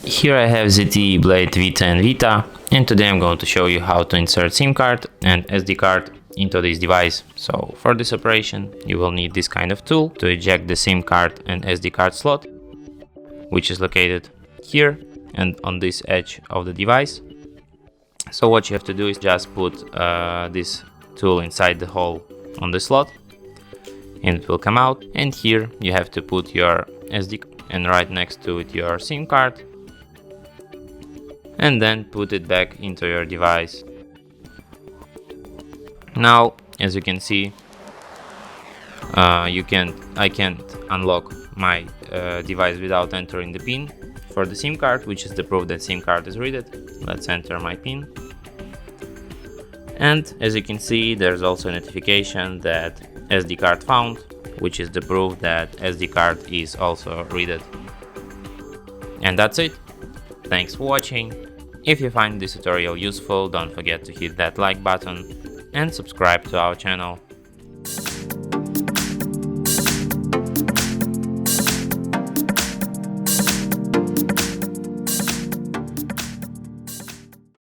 Here I have ZTE Blade V10 Vita, and today I'm going to show you how to insert SIM card and SD card into this device. So for this operation you will need this kind of tool to eject the SIM card and SD card slot, which is located here and on this edge of the device. So what you have to do is just put this tool inside the hole on the slot and it will come out, and here you have to put your SD and right next to it your SIM card, and then put it back into your device. Now, as you can see, I can't unlock my device without entering the pin for the SIM card, which is the proof that SIM card is read. Let's enter my pin, and as you can see, there's also a notification that SD card found, which is the proof that SD card is also read. And that's it. Thanks for watching. If you find this tutorial useful, don't forget to hit that like button and subscribe to our channel.